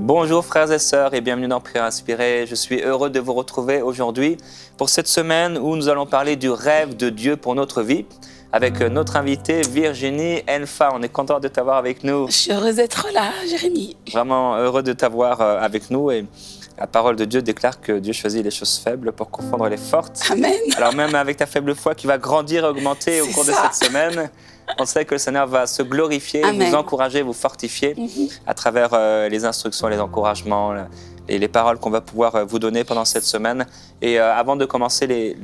Bonjour frères et sœurs et bienvenue dans Prière Inspirée. Je suis heureux de vous retrouver aujourd'hui pour cette semaine où nous allons parler du rêve de Dieu pour notre vie avec notre invitée Virginie Enfa. On est content de t'avoir avec nous. Je suis heureuse d'être là, Jérémy. Vraiment heureux de t'avoir avec nous et la parole de Dieu déclare que Dieu choisit les choses faibles pour confondre les fortes. Amen. Alors même avec ta faible foi qui va grandir et augmenter au cours de cette semaine, on sait que le Seigneur va se glorifier, Amen. vous encourager, vous fortifier à travers les instructions, les encouragements et les paroles qu'on va pouvoir vous donner pendant cette semaine. Et avant de commencer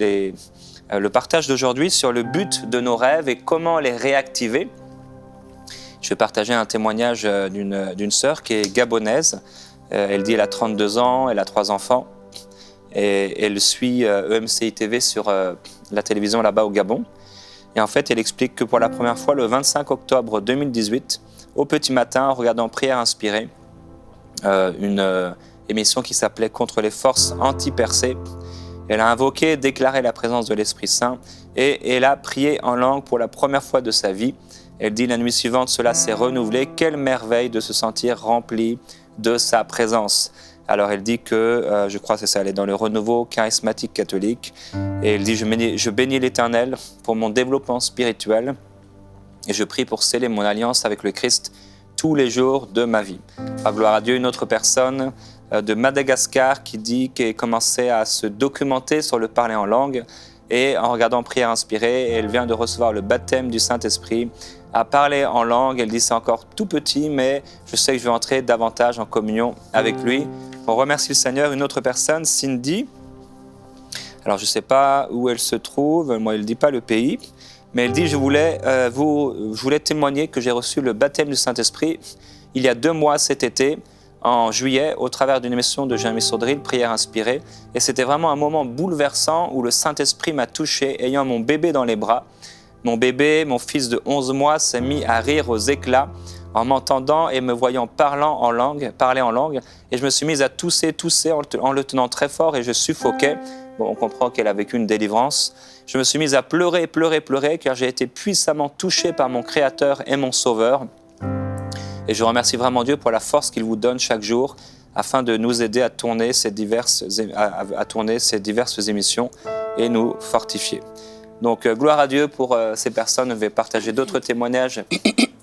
le partage d'aujourd'hui sur le but de nos rêves et comment les réactiver, je vais partager un témoignage d'une sœur qui est gabonaise. Elle dit qu'elle a 32 ans, elle a 3 enfants et elle suit EMCI TV sur la télévision là-bas au Gabon. Et en fait, elle explique que pour la première fois, le 25 octobre 2018, au petit matin, en regardant Prière Inspirée, une émission qui s'appelait « Contre les forces anti-percées », elle a invoqué, déclaré la présence de l'Esprit Saint et elle a prié en langue pour la première fois de sa vie. Elle dit la nuit suivante, cela s'est renouvelé. Quelle merveille de se sentir remplie de sa présence. Alors elle dit que, je crois que c'est ça, elle est dans le renouveau charismatique catholique. Et elle dit, je bénis l'Éternel pour mon développement spirituel et je prie pour sceller mon alliance avec le Christ tous les jours de ma vie. Gloire à Dieu, une autre personne de Madagascar qui commençait à se documenter sur le parler en langue et en regardant Prière Inspirée, elle vient de recevoir le baptême du Saint-Esprit, à parler en langue. Elle dit c'est encore tout petit, mais je sais que je vais entrer davantage en communion avec lui. On remercie le Seigneur. Une autre personne, Cindy, alors je ne sais pas où elle se trouve, moi elle ne dit pas le pays, mais elle dit je voulais témoigner que j'ai reçu le baptême du Saint-Esprit il y a 2 mois cet été, en juillet, au travers d'une émission de Jérémy Saudril, Prière Inspirée. Et c'était vraiment un moment bouleversant où le Saint-Esprit m'a touché, ayant mon bébé dans les bras. Mon bébé, mon fils de 11 mois, s'est mis à rire aux éclats en m'entendant et me voyant parler en langue. Et je me suis mise à tousser en le tenant très fort et je suffoquais. Bon, on comprend qu'elle a vécu une délivrance. Je me suis mise à pleurer, car j'ai été puissamment touché par mon Créateur et mon Sauveur. Et je remercie vraiment Dieu pour la force qu'il vous donne chaque jour afin de nous aider à tourner ces diverses émissions et nous fortifier. Donc, gloire à Dieu pour ces personnes. Je vais partager d'autres témoignages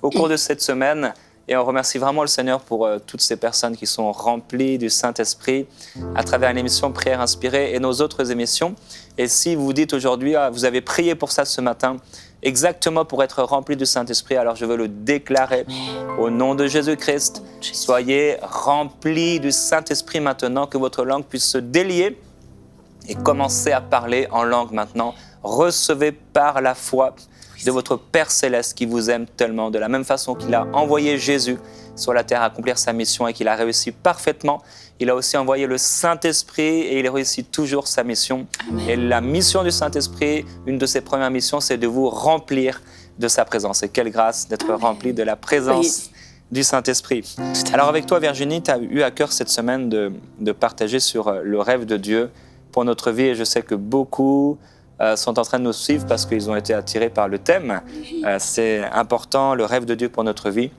au cours de cette semaine. Et on remercie vraiment le Seigneur pour toutes ces personnes qui sont remplies du Saint-Esprit à travers l'émission Prière Inspirée et nos autres émissions. Et si vous vous dites aujourd'hui, vous avez prié pour ça ce matin, exactement pour être rempli du Saint-Esprit, alors je veux le déclarer au nom de Jésus-Christ. Soyez remplis du Saint-Esprit maintenant, que votre langue puisse se délier et commencer à parler en langue maintenant. Recevez par la foi de votre Père Céleste qui vous aime tellement, de la même façon qu'il a envoyé Jésus sur la terre à accomplir sa mission et qu'il a réussi parfaitement. Il a aussi envoyé le Saint-Esprit et il réussit toujours sa mission. Amen. Et la mission du Saint-Esprit, une de ses premières missions, c'est de vous remplir de sa présence. Et quelle grâce d'être rempli de la présence du Saint-Esprit. Alors avec toi Virginie, tu as eu à cœur cette semaine de partager sur le rêve de Dieu pour notre vie et je sais que beaucoup sont en train de nous suivre parce qu'ils ont été attirés par le thème. C'est important, le rêve de Dieu pour notre vie.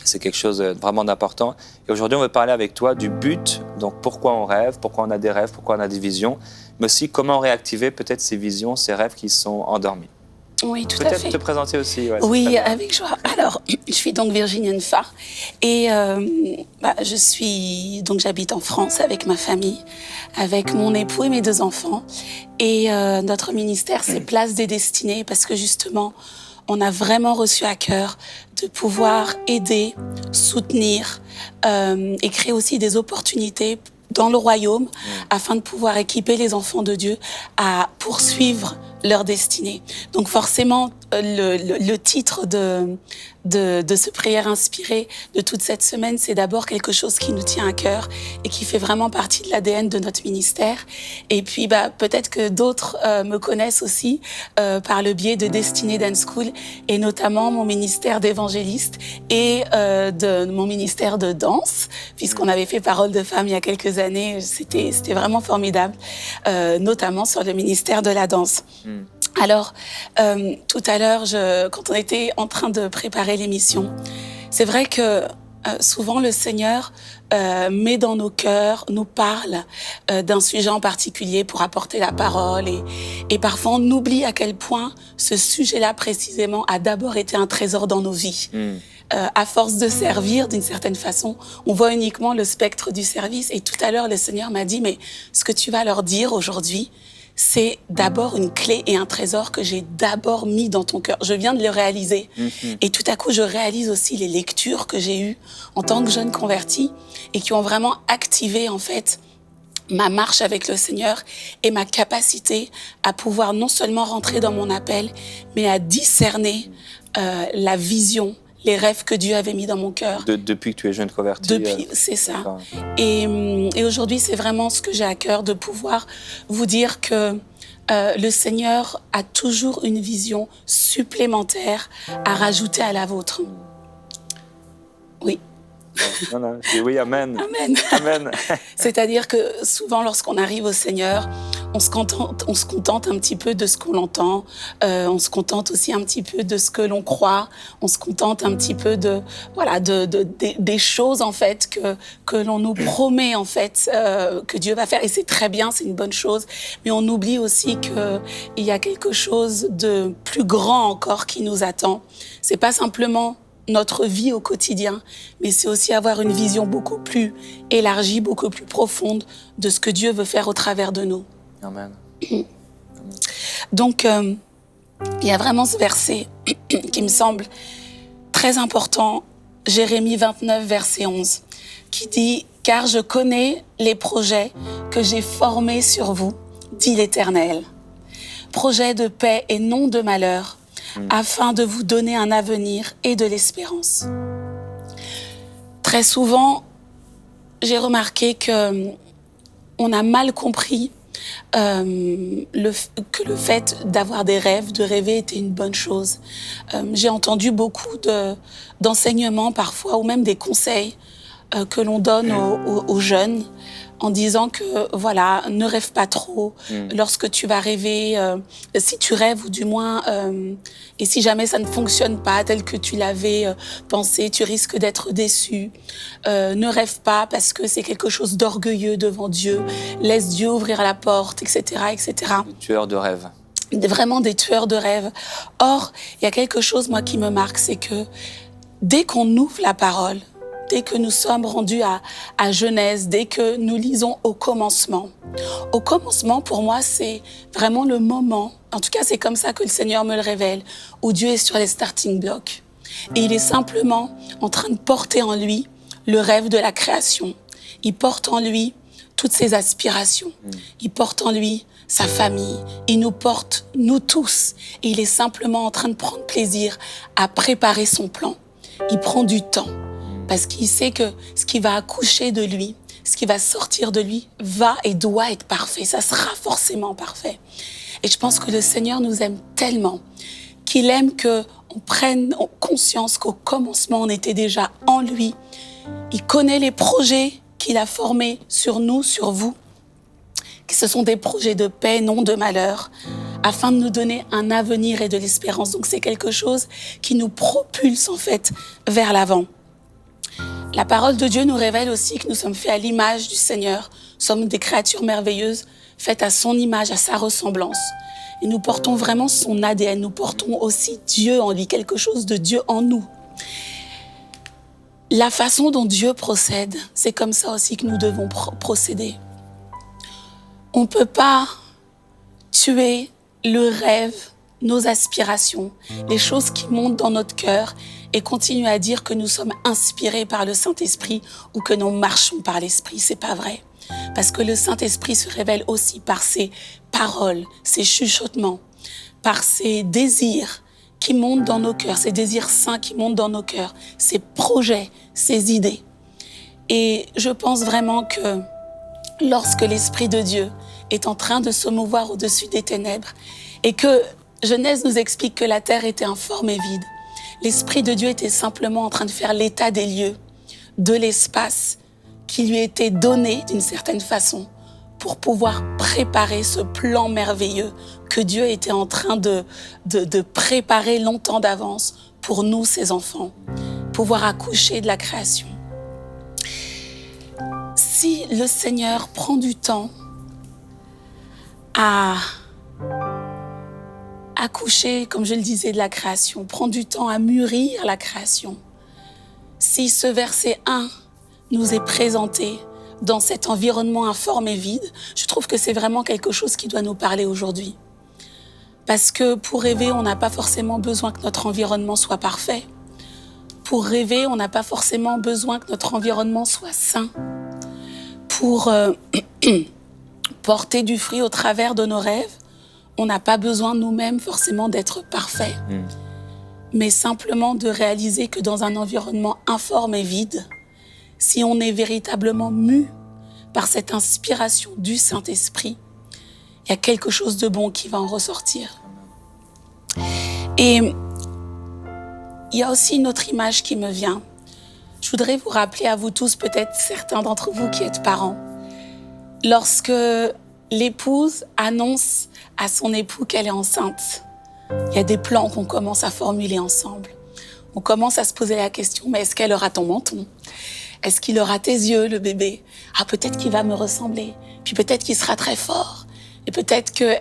C'est quelque chose vraiment d'important. Et aujourd'hui, on veut parler avec toi du but, donc pourquoi on rêve, pourquoi on a des rêves, pourquoi on a des visions, mais aussi comment réactiver peut-être ces visions, ces rêves qui sont endormis. Oui, tout à fait. Peut-être te présenter aussi. Ouais, oui, avec joie. Alors, je suis donc Virginie Enfa et j'habite en France avec ma famille, avec mon époux et mes 2 enfants. Et notre ministère, c'est Place des Destinées parce que justement, on a vraiment reçu à cœur de pouvoir aider, soutenir et créer aussi des opportunités dans le royaume afin de pouvoir équiper les enfants de Dieu à poursuivre leur destinée. Donc forcément, le titre de ce prière inspirée de toute cette semaine, c'est d'abord quelque chose qui nous tient à cœur et qui fait vraiment partie de l'ADN de notre ministère. Et puis, peut-être que d'autres me connaissent aussi par le biais de Destinée Dance School et notamment mon ministère d'évangéliste et de mon ministère de danse, puisqu'on avait fait Parole de Femmes il y a quelques années. C'était vraiment formidable, notamment sur le ministère de la danse. Alors, tout à l'heure, quand on était en train de préparer l'émission, c'est vrai que souvent le Seigneur met dans nos cœurs, nous parle d'un sujet en particulier pour apporter la parole et parfois on oublie à quel point ce sujet-là précisément a d'abord été un trésor dans nos vies. À force de servir d'une certaine façon, on voit uniquement le spectre du service. Et tout à l'heure, le Seigneur m'a dit, mais ce que tu vas leur dire aujourd'hui, c'est d'abord une clé et un trésor que j'ai d'abord mis dans ton cœur. Je viens de le réaliser. Et tout à coup, je réalise aussi les lectures que j'ai eues en tant que jeune convertie et qui ont vraiment activé, en fait, ma marche avec le Seigneur et ma capacité à pouvoir non seulement rentrer dans mon appel, mais à discerner la vision, les rêves que Dieu avait mis dans mon cœur. Depuis que tu es jeune convertie. C'est ça. Et aujourd'hui, c'est vraiment ce que j'ai à cœur, de pouvoir vous dire que le Seigneur a toujours une vision supplémentaire à rajouter à la vôtre. Oui. Voilà. Oui, amen. Amen. Amen. C'est-à-dire que souvent, lorsqu'on arrive au Seigneur, on se contente un petit peu de ce qu'on entend, on se contente aussi un petit peu de ce que l'on croit, on se contente un petit peu des choses en fait que l'on nous promet en fait que Dieu va faire, et c'est très bien, c'est une bonne chose, mais on oublie aussi que il y a quelque chose de plus grand encore qui nous attend. C'est pas simplement notre vie au quotidien, mais c'est aussi avoir une vision beaucoup plus élargie, beaucoup plus profonde de ce que Dieu veut faire au travers de nous. Amen. Donc, il y a vraiment ce verset qui me semble très important, Jérémie 29, verset 11, qui dit « Car je connais les projets que j'ai formés sur vous, dit l'Éternel, projets de paix et non de malheur, afin de vous donner un avenir et de l'espérance. » Très souvent, j'ai remarqué que on a mal compris que le fait d'avoir des rêves, de rêver était une bonne chose. J'ai entendu beaucoup d'enseignements parfois, ou même des conseils que l'on donne aux jeunes, en disant que voilà, ne rêve pas trop lorsque tu vas rêver, si tu rêves ou du moins, et si jamais ça ne fonctionne pas tel que tu l'avais pensé, tu risques d'être déçu. Ne rêve pas parce que c'est quelque chose d'orgueilleux devant Dieu, laisse Dieu ouvrir la porte, etc., etc. Tueur de rêves. Vraiment des tueurs de rêves. Or, il y a quelque chose, moi, qui me marque, c'est que dès qu'on ouvre la parole, dès que nous sommes rendus à Genèse, dès que nous lisons au commencement, pour moi, c'est vraiment le moment, en tout cas, c'est comme ça que le Seigneur me le révèle, où Dieu est sur les starting blocks. Et il est simplement en train de porter en lui le rêve de la création. Il porte en lui toutes ses aspirations. Il porte en lui sa famille. Il nous porte, nous tous. Et il est simplement en train de prendre plaisir à préparer son plan. Il prend du temps. Parce qu'il sait que ce qui va accoucher de lui, ce qui va sortir de lui, va et doit être parfait. Ça sera forcément parfait. Et je pense que le Seigneur nous aime tellement qu'il aime qu'on prenne conscience qu'au commencement, on était déjà en lui. Il connaît les projets qu'il a formés sur nous, sur vous. Que ce sont des projets de paix, non de malheur, afin de nous donner un avenir et de l'espérance. Donc c'est quelque chose qui nous propulse en fait vers l'avant. La parole de Dieu nous révèle aussi que nous sommes faits à l'image du Seigneur. Nous sommes des créatures merveilleuses, faites à son image, à sa ressemblance. Et nous portons vraiment son ADN, nous portons aussi Dieu en lui, quelque chose de Dieu en nous. La façon dont Dieu procède, c'est comme ça aussi que nous devons procéder. On ne peut pas tuer le rêve, nos aspirations, les choses qui montent dans notre cœur et continuer à dire que nous sommes inspirés par le Saint-Esprit ou que nous marchons par l'Esprit. C'est pas vrai. Parce que le Saint-Esprit se révèle aussi par ses paroles, ses chuchotements, par ses désirs qui montent dans nos cœurs, ces désirs saints qui montent dans nos cœurs, ces projets, ces idées. Et je pense vraiment que lorsque l'Esprit de Dieu est en train de se mouvoir au-dessus des ténèbres et que Genèse nous explique que la terre était informe et vide, l'Esprit de Dieu était simplement en train de faire l'état des lieux, de l'espace qui lui était donné d'une certaine façon pour pouvoir préparer ce plan merveilleux que Dieu était en train de préparer longtemps d'avance pour nous, ses enfants, pouvoir accoucher de la création. si le Seigneur prend du temps à accoucher, comme je le disais, de la création, prend du temps à mûrir la création, si ce verset 1 nous est présenté dans cet environnement informe et vide, je trouve que c'est vraiment quelque chose qui doit nous parler aujourd'hui. Parce que pour rêver, on n'a pas forcément besoin que notre environnement soit parfait. Pour rêver, on n'a pas forcément besoin que notre environnement soit sain. Pour porter du fruit au travers de nos rêves, on n'a pas besoin nous-mêmes forcément d'être parfaits. Mais simplement de réaliser que dans un environnement informe et vide, si on est véritablement mu par cette inspiration du Saint-Esprit, il y a quelque chose de bon qui va en ressortir. Et il y a aussi une autre image qui me vient. Je voudrais vous rappeler à vous tous, peut-être certains d'entre vous qui êtes parents, lorsque l'épouse annonce à son époux qu'elle est enceinte, il y a des plans qu'on commence à formuler ensemble. On commence à se poser la question, mais est-ce qu'elle aura ton menton ? Est-ce qu'il aura tes yeux, le bébé ? Ah, peut-être qu'il va me ressembler. Puis peut-être qu'il sera très fort. Et peut-être que,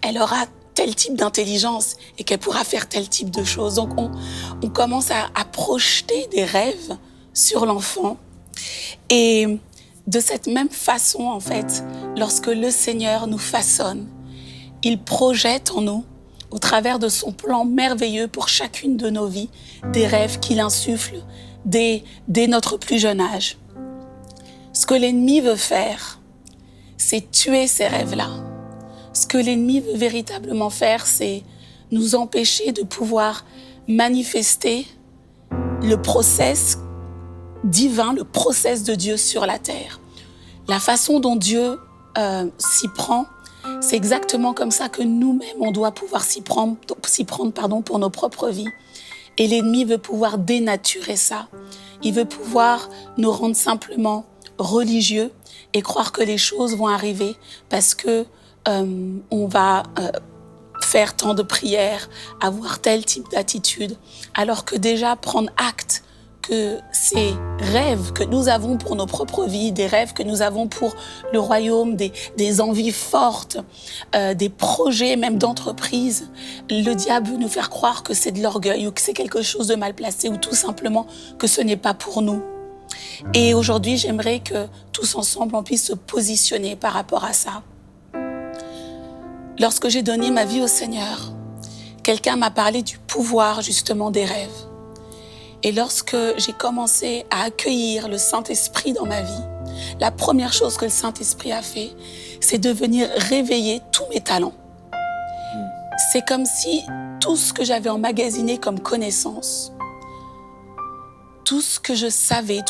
elle aura tel type d'intelligence et qu'elle pourra faire tel type de choses. Donc, on commence à projeter des rêves sur l'enfant. Et de cette même façon, en fait, lorsque le Seigneur nous façonne, il projette en nous, au travers de son plan merveilleux pour chacune de nos vies, des rêves qu'il insuffle dès notre plus jeune âge. Ce que l'ennemi veut faire, c'est tuer ces rêves-là. Ce que l'ennemi veut véritablement faire, c'est nous empêcher de pouvoir manifester le process divin, le process de Dieu sur la terre. La façon dont Dieu s'y prend, c'est exactement comme ça que nous-mêmes, on doit pouvoir s'y prendre pour nos propres vies. Et l'ennemi veut pouvoir dénaturer ça. Il veut pouvoir nous rendre simplement religieux et croire que les choses vont arriver parce que on va faire tant de prières, avoir tel type d'attitude, alors que déjà prendre acte que ces rêves que nous avons pour nos propres vies, des rêves que nous avons pour le royaume, des envies fortes, des projets même d'entreprise, le diable veut nous faire croire que c'est de l'orgueil ou que c'est quelque chose de mal placé ou tout simplement que ce n'est pas pour nous. Et aujourd'hui, j'aimerais que tous ensemble, on puisse se positionner par rapport à ça. Lorsque j'ai donné ma vie au Seigneur, quelqu'un m'a parlé du pouvoir justement des rêves. Et lorsque j'ai commencé à accueillir le Saint-Esprit dans ma vie, la première chose que le Saint-Esprit a fait, c'est de venir réveiller tous mes talents. C'est comme si tout ce que j'avais emmagasiné comme connaissance, tout ce que je savais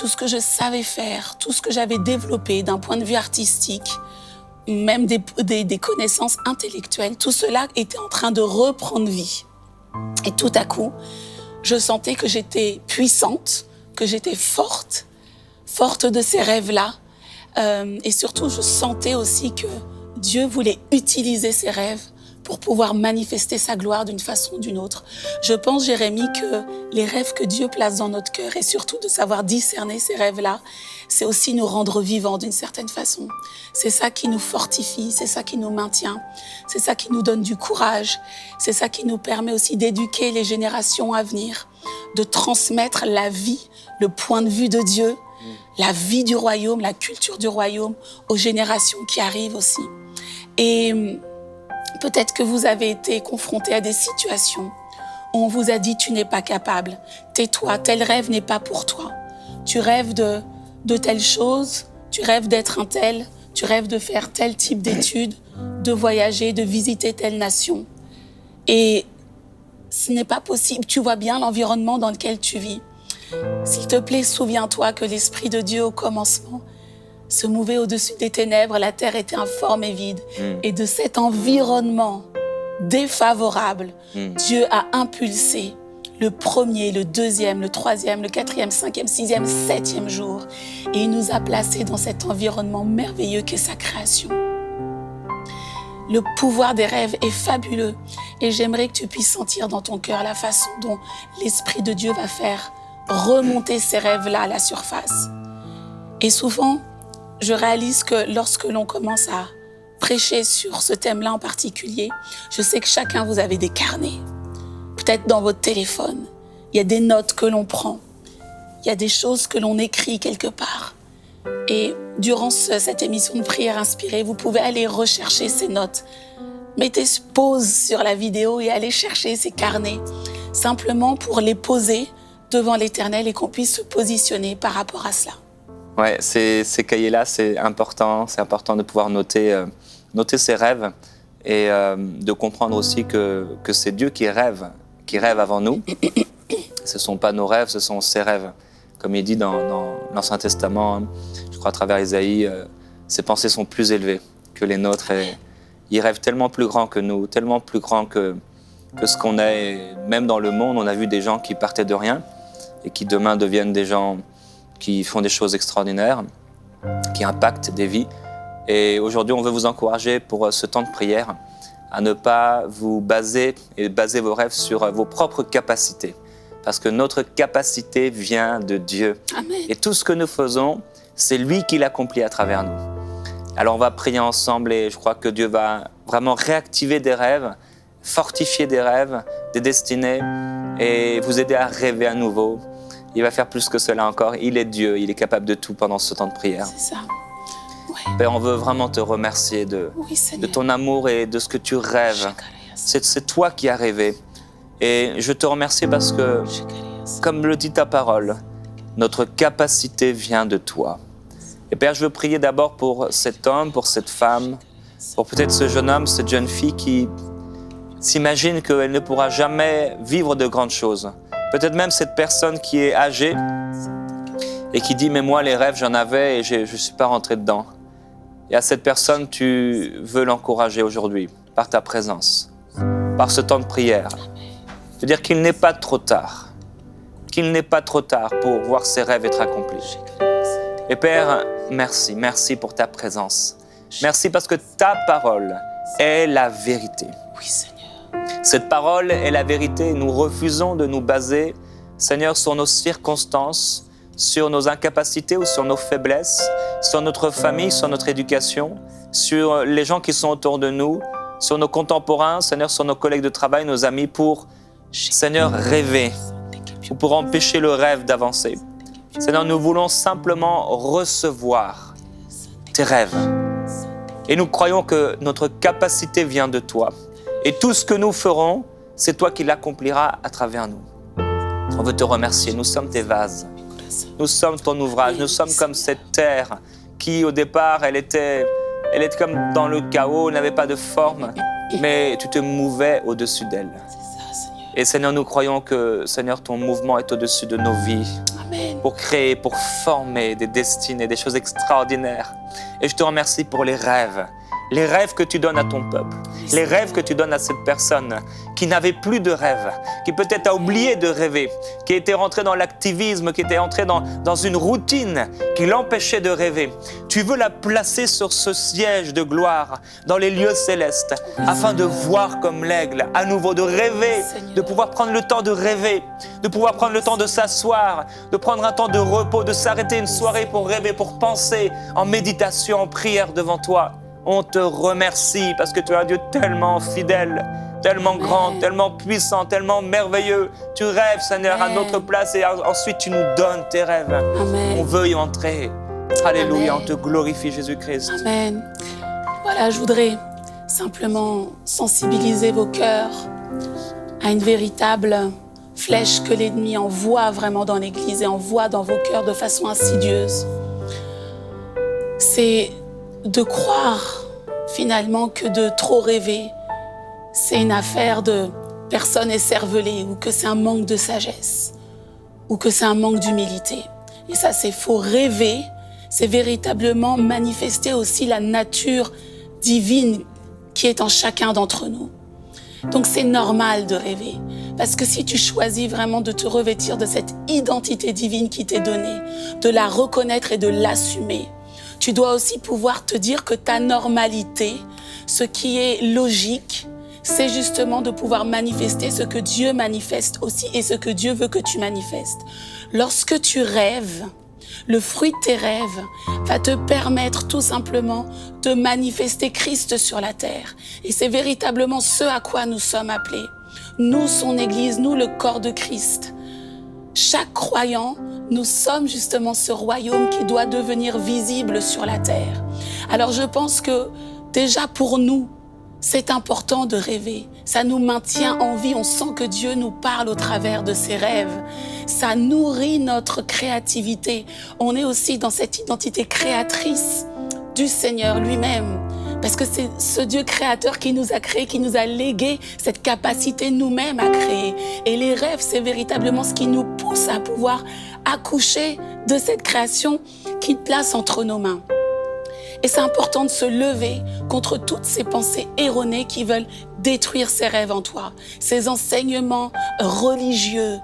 faire, tout ce que j'avais développé d'un point de vue artistique, même des connaissances intellectuelles, tout cela était en train de reprendre vie. Et tout à coup, je sentais que j'étais puissante, que j'étais forte de ces rêves-là. Et surtout, je sentais aussi que Dieu voulait utiliser ces rêves pour pouvoir manifester sa gloire d'une façon ou d'une autre. Je pense, Jérémie, que les rêves que Dieu place dans notre cœur et surtout de savoir discerner ces rêves-là, c'est aussi nous rendre vivants d'une certaine façon. C'est ça qui nous fortifie, c'est ça qui nous maintient, c'est ça qui nous donne du courage, c'est ça qui nous permet aussi d'éduquer les générations à venir, de transmettre la vie, le point de vue de Dieu, la vie du royaume, la culture du royaume aux générations qui arrivent aussi. Et peut-être que vous avez été confrontés à des situations où on vous a dit « tu n'es pas capable, tais-toi, tel rêve n'est pas pour toi. Tu rêves de telle chose, tu rêves d'être un tel, tu rêves de faire tel type d'études, de voyager, de visiter telle nation. Et ce n'est pas possible, tu vois bien l'environnement dans lequel tu vis. S'il te plaît, souviens-toi que l'Esprit de Dieu au commencement se mouvait au-dessus des ténèbres, la terre était informe et vide. Et de cet environnement défavorable, Dieu a impulsé le premier, le deuxième, le troisième, le quatrième, cinquième, sixième, septième jour. Et il nous a placés dans cet environnement merveilleux qu'est sa création. Le pouvoir des rêves est fabuleux. Et j'aimerais que tu puisses sentir dans ton cœur la façon dont l'Esprit de Dieu va faire remonter ces rêves-là à la surface. Et souvent, je réalise que lorsque l'on commence à prêcher sur ce thème-là en particulier, je sais que chacun, vous avez des carnets. Peut-être dans votre téléphone, il y a des notes que l'on prend. Il y a des choses que l'on écrit quelque part. Et durant cette émission de prière inspirée, vous pouvez aller rechercher ces notes. Mettez pause sur la vidéo et allez chercher ces carnets, simplement pour les poser devant l'Éternel et qu'on puisse se positionner par rapport à cela. Ouais, ces cahiers-là, c'est important de pouvoir noter ses rêves et de comprendre aussi que c'est Dieu qui rêve avant nous. Ce ne sont pas nos rêves, ce sont ses rêves. Comme il dit dans l'Ancien Testament, je crois à travers Isaïe, ses pensées sont plus élevées que les nôtres. Et il rêve tellement plus grand que nous, tellement plus grand que ce qu'on est. Et même dans le monde, on a vu des gens qui partaient de rien et qui demain deviennent des gens qui font des choses extraordinaires, qui impactent des vies. Et aujourd'hui, on veut vous encourager pour ce temps de prière à ne pas vous baser vos rêves sur vos propres capacités. Parce que notre capacité vient de Dieu. Amen. Et tout ce que nous faisons, c'est lui qui l'accomplit à travers nous. Alors on va prier ensemble et je crois que Dieu va vraiment réactiver des rêves, fortifier des rêves, des destinées et vous aider à rêver à nouveau. Il va faire plus que cela encore. Il est Dieu, il est capable de tout pendant ce temps de prière. C'est ça. Père, on veut vraiment te remercier de ton amour et de ce que tu rêves. C'est toi qui as rêvé. Et je te remercie parce que, comme le dit ta parole, notre capacité vient de toi. Et Père, je veux prier d'abord pour cet homme, pour cette femme, pour peut-être ce jeune homme, cette jeune fille qui s'imagine qu'elle ne pourra jamais vivre de grandes choses. Peut-être même cette personne qui est âgée et qui dit « mais moi les rêves j'en avais et je ne suis pas rentré dedans ». Et à cette personne, tu veux l'encourager aujourd'hui par ta présence, par ce temps de prière. Je veux dire qu'il n'est pas trop tard, pour voir ses rêves être accomplis. Et Père, merci pour ta présence. Merci parce que ta parole est la vérité. Oui, Seigneur. Cette parole est la vérité. Nous refusons de nous baser, Seigneur, sur nos circonstances, sur nos incapacités ou sur nos faiblesses, sur notre famille, sur notre éducation, sur les gens qui sont autour de nous, sur nos contemporains, Seigneur, sur nos collègues de travail, nos amis, pour, Seigneur, rêver ou pour empêcher le rêve d'avancer. Seigneur, nous voulons simplement recevoir tes rêves. Et nous croyons que notre capacité vient de toi. Et tout ce que nous ferons, c'est toi qui l'accompliras à travers nous. On veut te remercier. Nous sommes tes vases. Nous sommes ton ouvrage. Nous sommes comme cette terre qui, au départ, elle était comme dans le chaos, n'avait pas de forme, mais tu te mouvais au-dessus d'elle. Et Seigneur, nous croyons que, Seigneur, ton mouvement est au-dessus de nos vies. Amen. Pour créer, pour former des destinées, des choses extraordinaires. Et je te remercie pour les rêves que tu donnes à ton peuple, les rêves que tu donnes à cette personne qui n'avait plus de rêve, qui peut-être a oublié de rêver, qui était rentré dans l'activisme, qui était entré dans une routine qui l'empêchait de rêver. Tu veux la placer sur ce siège de gloire dans les lieux célestes afin de voir comme l'aigle, à nouveau de rêver, de pouvoir prendre le temps de rêver, de pouvoir prendre le temps de s'asseoir, de prendre un temps de repos, de s'arrêter une soirée pour rêver, pour penser en méditation, en prière devant toi. On te remercie parce que tu es un Dieu tellement fidèle, tellement grand, tellement puissant, tellement merveilleux. Tu rêves, Seigneur, à notre place et ensuite tu nous donnes tes rêves. Amen. On veut y entrer. Alléluia, Amen. on te glorifie, Jésus-Christ. Amen. Voilà, je voudrais simplement sensibiliser vos cœurs à une véritable flèche que l'ennemi envoie vraiment dans l'Église et envoie dans vos cœurs de façon insidieuse. C'est de croire finalement que de trop rêver, c'est une affaire de personnes écervelées ou que c'est un manque de sagesse ou que c'est un manque d'humilité. Et ça, c'est faux. Rêver, c'est véritablement manifester aussi la nature divine qui est en chacun d'entre nous. Donc c'est normal de rêver. Parce que si tu choisis vraiment de te revêtir de cette identité divine qui t'est donnée, de la reconnaître et de l'assumer, tu dois aussi pouvoir te dire que ta normalité, ce qui est logique, c'est justement de pouvoir manifester ce que Dieu manifeste aussi et ce que Dieu veut que tu manifestes. Lorsque tu rêves, Le fruit de tes rêves va te permettre tout simplement de manifester Christ sur la terre. Et c'est véritablement ce à quoi nous sommes appelés. Nous, son Église, nous, le corps de Christ. Chaque croyant, nous sommes justement ce royaume qui doit devenir visible sur la terre. Alors je pense que déjà pour nous, c'est important de rêver. Ça nous maintient en vie. On sent que Dieu nous parle au travers de ses rêves. Ça nourrit notre créativité. On est aussi dans cette identité créatrice du Seigneur lui-même. Parce que c'est ce Dieu créateur qui nous a créés, qui nous a légué cette capacité nous-mêmes à créer. Et les rêves, c'est véritablement ce qui nous pousse à pouvoir accoucher de cette création qu'il place entre nos mains. Et c'est important de se lever contre toutes ces pensées erronées qui veulent détruire ces rêves en toi, ces enseignements religieux,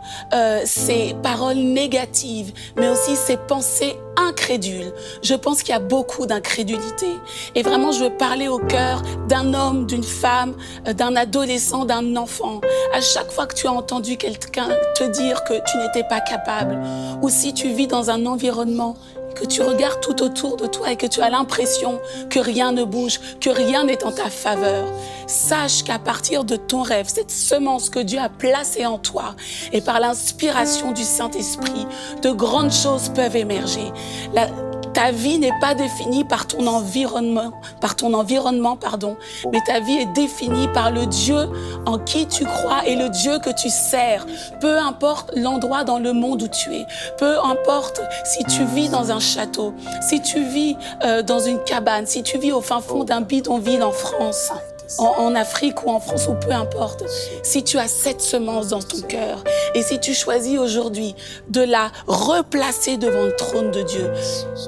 ces paroles négatives, mais aussi ces pensées incrédules. Je pense qu'il y a beaucoup d'incrédulité. Et vraiment, je veux parler au cœur d'un homme, d'une femme, d'un adolescent, d'un enfant. À chaque fois que tu as entendu quelqu'un te dire que tu n'étais pas capable, ou si tu vis dans un environnement que tu regardes tout autour de toi et que tu as l'impression que rien ne bouge, que rien n'est en ta faveur, sache qu'à partir de ton rêve, cette semence que Dieu a placée en toi et par l'inspiration du Saint-Esprit, de grandes choses peuvent émerger. Ta vie n'est pas définie par ton environnement, mais ta vie est définie par le Dieu en qui tu crois et le Dieu que tu sers. Peu importe l'endroit dans le monde où tu es, peu importe si tu vis dans un château, si tu vis dans une cabane, si tu vis au fin fond d'un bidonville en France, en Afrique ou en France ou peu importe, si tu as cette semence dans ton cœur et si tu choisis aujourd'hui de la replacer devant le trône de Dieu,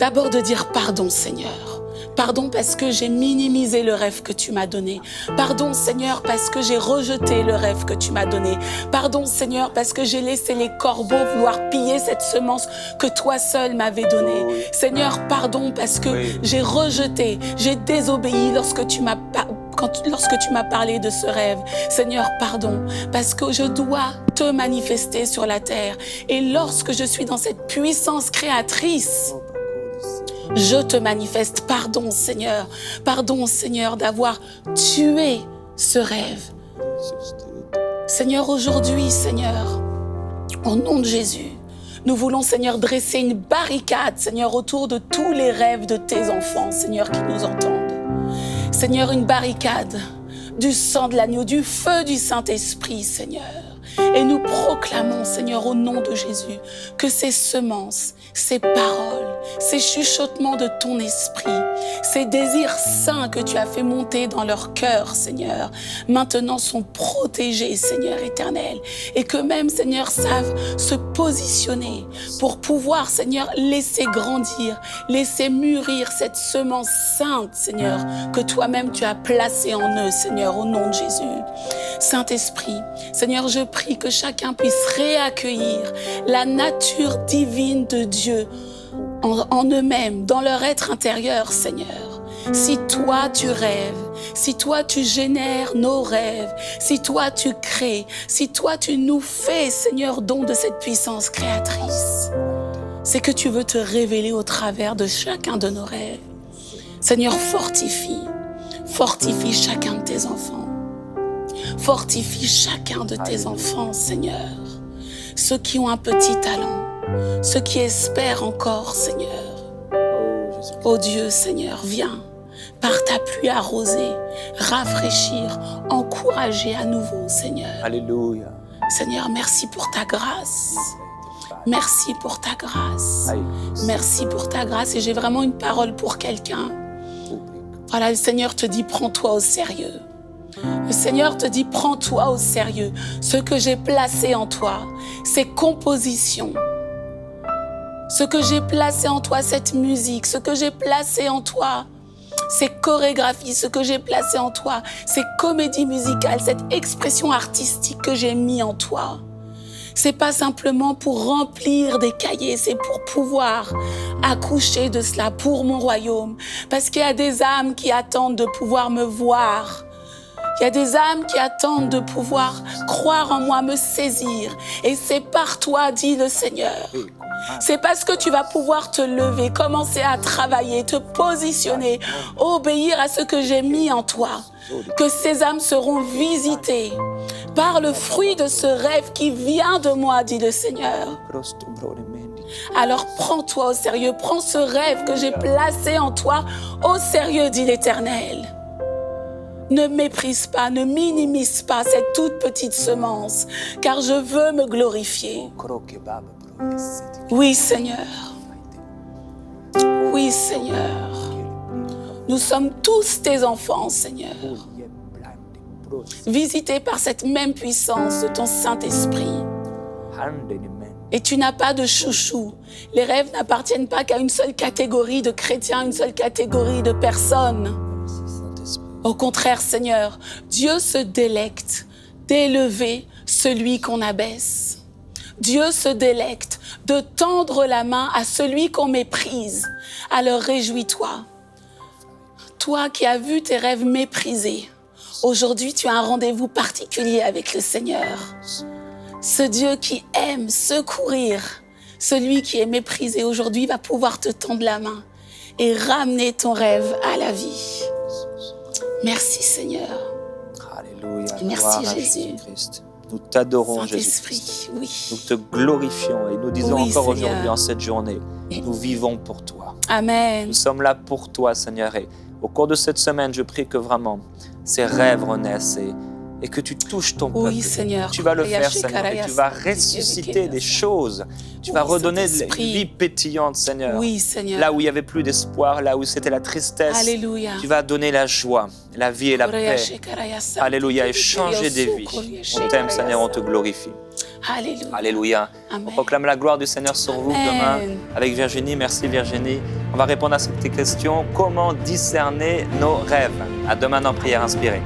d'abord de dire pardon Seigneur. Pardon parce que j'ai minimisé le rêve que tu m'as donné. Pardon Seigneur parce que j'ai rejeté le rêve que tu m'as donné. Pardon Seigneur parce que j'ai laissé les corbeaux vouloir piller cette semence que toi seul m'avais donnée. Seigneur, pardon parce que j'ai rejeté, j'ai désobéi lorsque tu m'as parlé de ce rêve. Seigneur, pardon, parce que je dois te manifester sur la terre. Et lorsque je suis dans cette puissance créatrice, je te manifeste. Pardon, Seigneur. Pardon, Seigneur, d'avoir tué ce rêve. Seigneur, aujourd'hui, Seigneur, au nom de Jésus, nous voulons, Seigneur, dresser une barricade, Seigneur, autour de tous les rêves de tes enfants, Seigneur, qui nous entendent. Seigneur, une barricade du sang de l'agneau, du feu du Saint-Esprit, Seigneur. Et nous proclamons, Seigneur, au nom de Jésus, que ces semences, ces paroles, ces chuchotements de ton esprit, ces désirs saints que tu as fait monter dans leur cœur, Seigneur, maintenant sont protégés, Seigneur éternel. Et que même, Seigneur, savent se positionner pour pouvoir, Seigneur, laisser grandir, laisser mûrir cette semence sainte, Seigneur, que toi-même tu as placée en eux, Seigneur, au nom de Jésus. Saint-Esprit, Seigneur, je prie que chacun puisse réaccueillir la nature divine de Dieu en eux-mêmes, dans leur être intérieur, Seigneur. Si toi tu rêves, si toi tu génères nos rêves, si toi tu crées, si toi tu nous fais, Seigneur, don de cette puissance créatrice, c'est que tu veux te révéler au travers de chacun de nos rêves. Seigneur, fortifie chacun de tes enfants. Fortifie chacun de tes enfants, Seigneur. Ceux qui ont un petit talent, ceux qui espèrent encore, Seigneur. Oh Dieu, Seigneur, viens, par ta pluie arroser, rafraîchir, encourager à nouveau, Seigneur. Alléluia. Seigneur, merci pour ta grâce. Merci pour ta grâce. Merci pour ta grâce. Et j'ai vraiment une parole pour quelqu'un. Voilà, le Seigneur te dit, prends-toi au sérieux. Le Seigneur te dit, prends-toi au sérieux. Ce que j'ai placé en toi, ces compositions, ce que j'ai placé en toi, cette musique, ce que j'ai placé en toi, ces chorégraphies, ce que j'ai placé en toi, ces comédies musicales, cette expression artistique que j'ai mis en toi. C'est pas simplement pour remplir des cahiers, c'est pour pouvoir accoucher de cela pour mon royaume. Parce qu'il y a des âmes qui attendent de pouvoir me voir Il y a des âmes qui attendent de pouvoir croire en moi, me saisir. Et c'est par toi, dit le Seigneur. C'est parce que tu vas pouvoir te lever, commencer à travailler, te positionner, obéir à ce que j'ai mis en toi, que ces âmes seront visitées par le fruit de ce rêve qui vient de moi, dit le Seigneur. Alors prends-toi au sérieux, prends ce rêve que j'ai placé en toi au sérieux, dit l'Éternel. Ne méprise pas, ne minimise pas cette toute petite semence, car je veux me glorifier. Oui, Seigneur. Oui, Seigneur. Nous sommes tous tes enfants, Seigneur. Visités par cette même puissance de ton Saint-Esprit. Et tu n'as pas de chouchou. Les rêves n'appartiennent pas qu'à une seule catégorie de chrétiens, une seule catégorie de personnes. Au contraire, Seigneur, Dieu se délecte d'élever celui qu'on abaisse. Dieu se délecte de tendre la main à celui qu'on méprise. Alors réjouis-toi. Toi qui as vu tes rêves méprisés, aujourd'hui tu as un rendez-vous particulier avec le Seigneur. Ce Dieu qui aime secourir celui qui est méprisé aujourd'hui va pouvoir te tendre la main et ramener ton rêve à la vie. Merci Seigneur. Alléluia. Merci Gloire à Jésus. Jésus-Christ. Nous t'adorons, Saint-Esprit, Jésus-Christ. oui. Nous te glorifions et nous disons Oui, encore Seigneur. aujourd'hui en cette journée, nous vivons pour toi. Amen. Nous sommes là pour toi, Seigneur. Et au cours de cette semaine, je prie que vraiment ces rêves renaissent et que tu touches ton Oui, peuple. Seigneur. Tu vas le faire, Seigneur, et tu vas ressusciter des choses. Tu vas Oui, redonner de la Saint-Esprit. vie pétillante, Seigneur. Oui, Seigneur. Là où il n'y avait plus d'espoir, là où c'était la tristesse, Alléluia. tu vas donner la joie, la vie et la paix. Alléluia, et changer des vies. On t'aime, Seigneur, on te glorifie. Alléluia. Alléluia. Amen. On proclame la gloire du Seigneur sur vous Amen. demain avec Virginie. Merci Virginie. On va répondre à cette question. Comment discerner nos rêves? À demain dans Prière Inspirée.